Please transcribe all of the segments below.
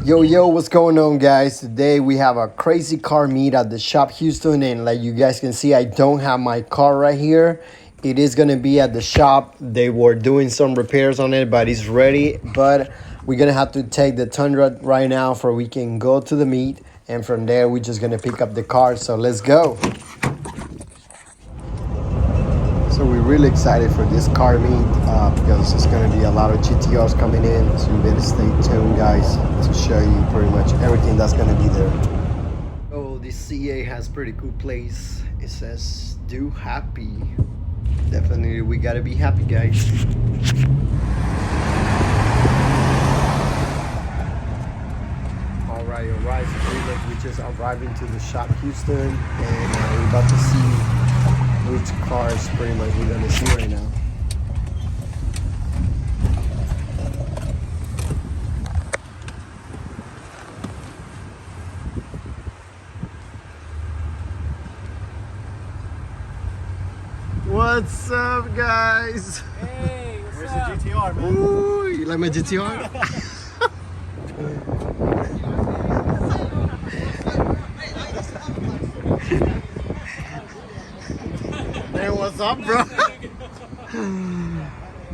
Yo, what's going on, guys? Today we have a crazy car meet at the shop Houston, and like you guys can see, I don't have my car right here. It is gonna be at the shop. They were doing some repairs on it, but it's ready. But we're gonna have to take the Tundra right now for we can go to the meet, and from there we're just gonna pick up the car. So let's go. So we're really excited for this car meet because there's going to be a lot of GTRs coming in. So you better stay tuned, guys, to show you pretty much everything that's going to be there. Oh, this CA has pretty cool place. It says, do happy. Definitely, we got to be happy, guys. All right. So pretty much we just arriving to the shop Houston, and we're about to see which cars pretty much we're gonna see right now. What's up, guys? Hey, where's the GTR, man? Ooh, you like my GTR? Hey, what's up, bro?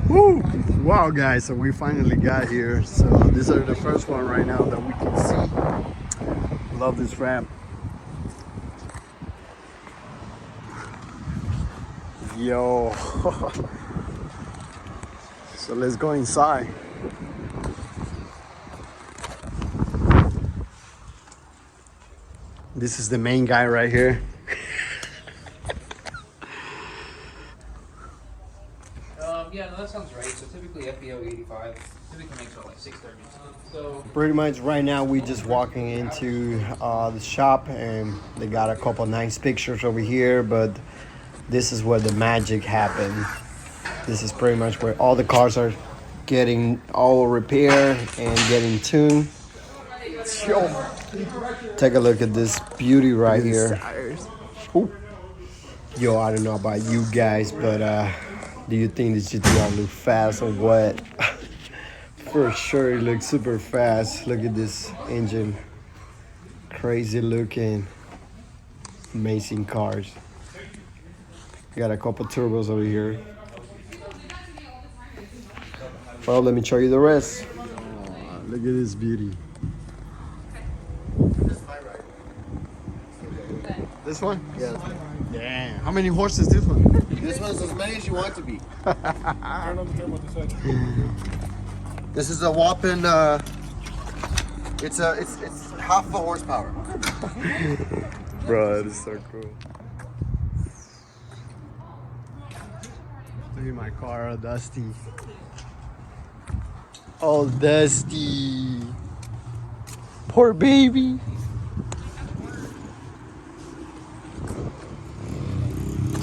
Woo. Wow, guys, so we finally got here. So these are the first one right now that we can see. Love this ramp. Yo. So let's go inside. This is the main guy right here. Yeah, no, that sounds right. So typically FBO 85 typically makes about like 630. So pretty much right now we just walking into the shop, and they got a couple nice pictures over here, but this is where the magic happened. This is pretty much where all the cars are getting all repaired and getting tuned. Take a look at this beauty right here. Ooh. Yo, I don't know about you guys, but do you think this GTR look fast or what? For sure, it looks super fast. Look at this engine. Crazy looking. Amazing cars. Got a couple turbos over here. Well, let me show you the rest. Oh, look at this beauty. This one? Yeah. Damn. How many horses this one? This one's as many as you want it to be. This is a whopping. It's half a horsepower. Bro, that is so cool. Look at my car, all dusty. All dusty. Poor baby.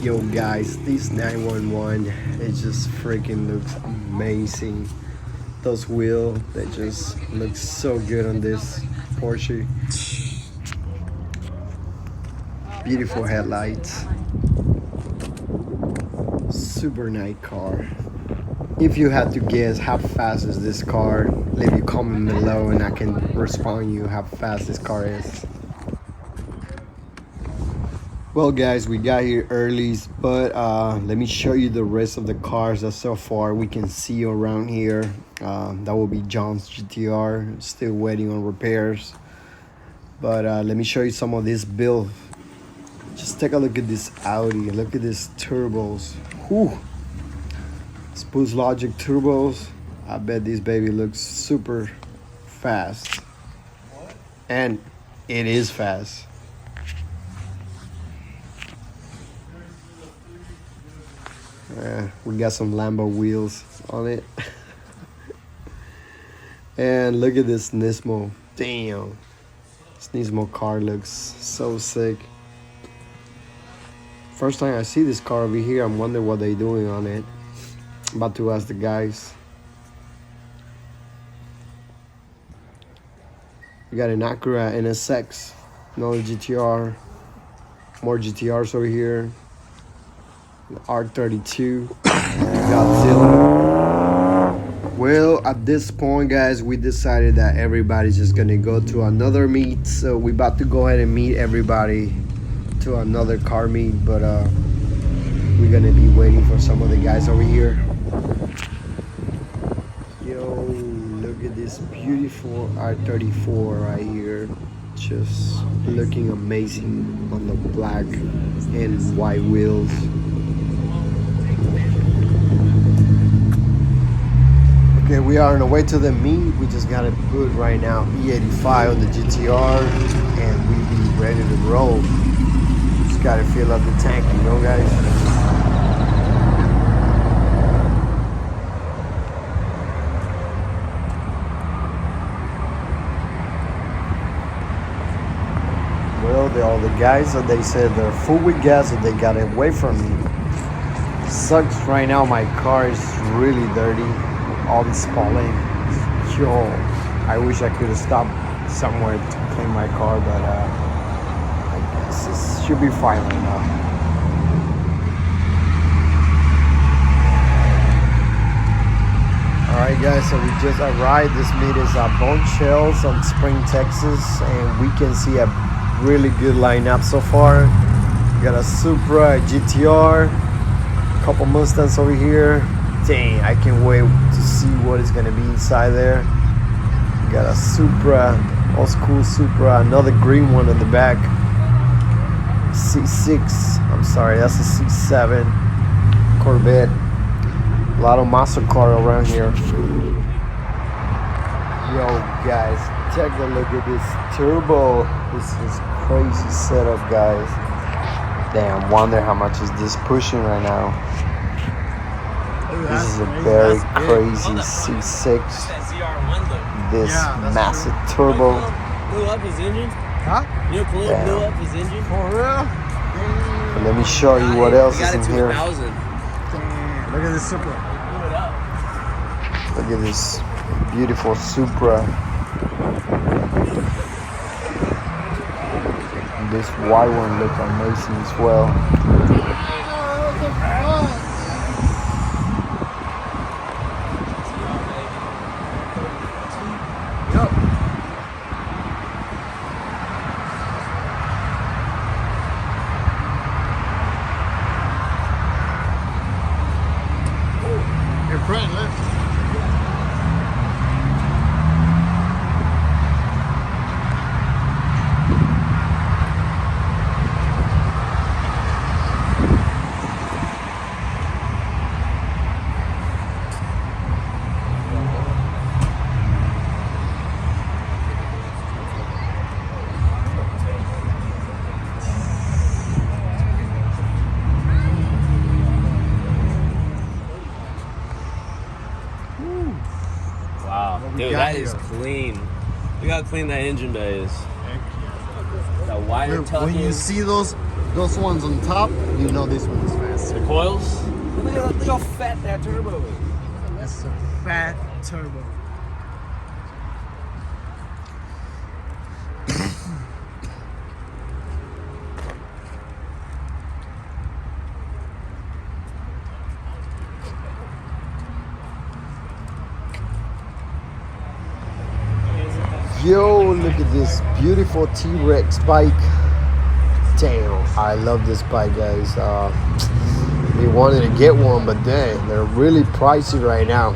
Yo guys, this 911, it just freaking looks amazing. Those wheels, they just look so good on this Porsche. Beautiful headlights. Super nice car. If you had to guess how fast is this car, leave your comment below and I can respond you how fast this car is. Well guys, we got here early, but let me show you the rest of the cars that so far we can see around here. That will be John's GTR, still waiting on repairs. But let me show you some of this build. Just take a look at this Audi, look at these turbos. Whew. Spooz Logic turbos. I bet this baby looks super fast. And it is fast. We got some Lambo wheels on it. And look at this Nismo. Damn. This Nismo car looks so sick. First time I see this car over here, I'm wondering what they're doing on it. I'm about to ask the guys. We got an Acura NSX. Another GTR. More GTRs over here. R32, Godzilla. Well, at this point, guys, we decided that everybody's just gonna go to another meet. So we about to go ahead and meet everybody to another car meet, but we're gonna be waiting for some of the guys over here. Yo, look at this beautiful R34 right here. Just looking amazing on the black and white wheels. Okay, we are on the way to the meet. We just got to put right now E85 on the GTR and we be ready to roll. Just got to fill up the tank, you know, guys. Well, all the guys that they said they're full with gas and they got away from me. Sucks right now, my car is really dirty. All this spalling. Yo, I wish I could have stopped somewhere to clean my car, but I guess it should be fine right now. Alright guys, so we just arrived. This meet is at Bone Shells on Spring, Texas, and we can see a really good lineup so far. We got a Supra, a GTR, a couple Mustangs over here. Dang, I can't wait to see what is gonna be inside there. We got a Supra, old school Supra, another green one in the back. C6, I'm sorry, that's a C7 Corvette. A lot of muscle car around here. Yo guys, take a look at this turbo. This is crazy setup, guys. Damn, wonder how much is this pushing right now. This is a very crazy C6. This massive turbo. Blew up his engine? Huh? You know, blew up his engine? For real? And let me show you what else is in here. Damn. Look at this Supra. Blew it up. Look at this beautiful Supra. This white one looks amazing as well. Your friend left. Wow. Dude, that is clean. Look how clean that engine bay is. That wire When tucking. you see those ones on top, you know this one is faster. The coils. Look how fat that turbo is. That's a fat turbo. Yo, look at this beautiful T-Rex bike. Damn, I love this bike, guys. We wanted to get one, but dang, they're really pricey right now.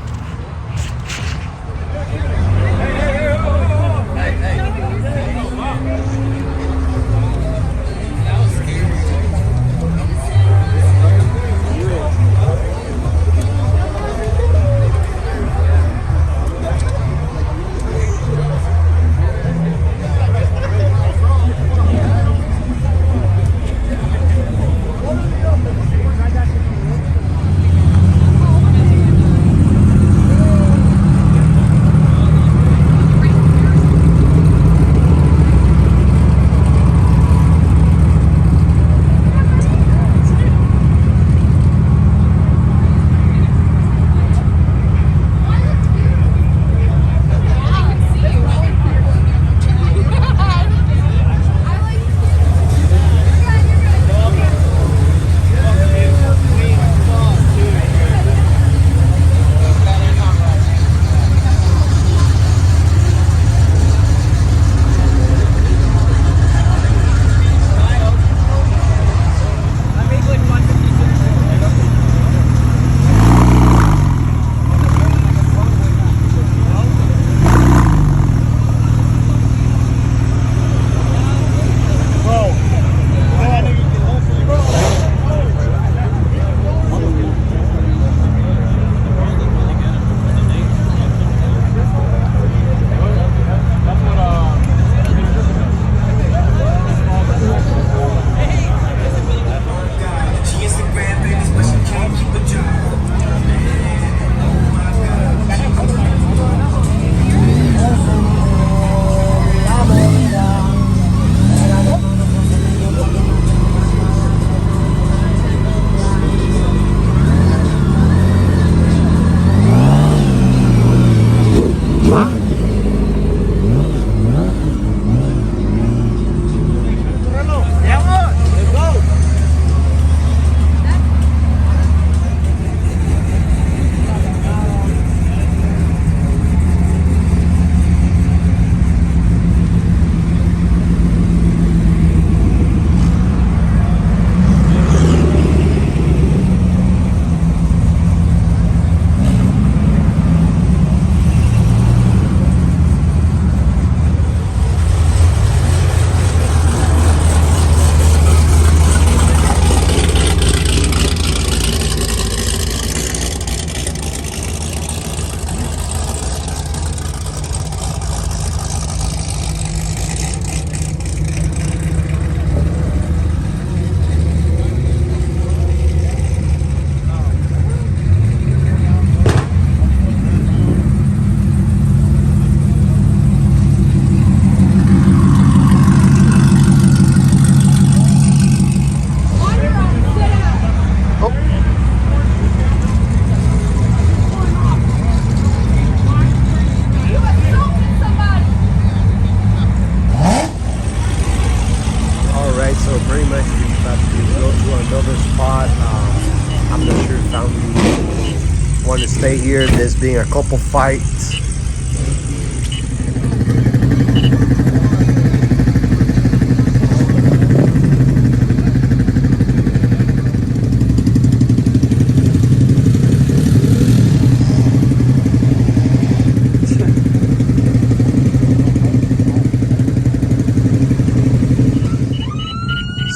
family want to stay here. There's been a couple fights.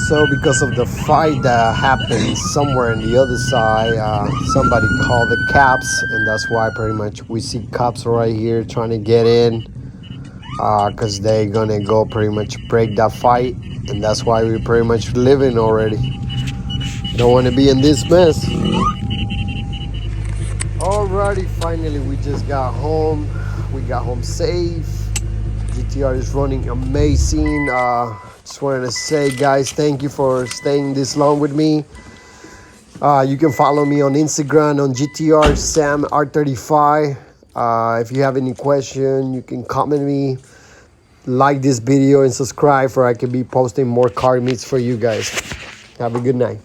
So because of the fight that happened somewhere on the other side, somebody called the cops, and that's why pretty much we see cops right here trying to get in, because they're gonna go pretty much break that fight, and that's why we're pretty much living already. Don't want to be in this mess. Alrighty, finally we just got home. We got home safe. GTR is running amazing. Just wanted to say, guys, thank you for staying this long with me. You can follow me on Instagram on GTR Sam R35. If you have any question, you can comment me, like this video, and subscribe for I can be posting more car meets for you guys. Have a good night.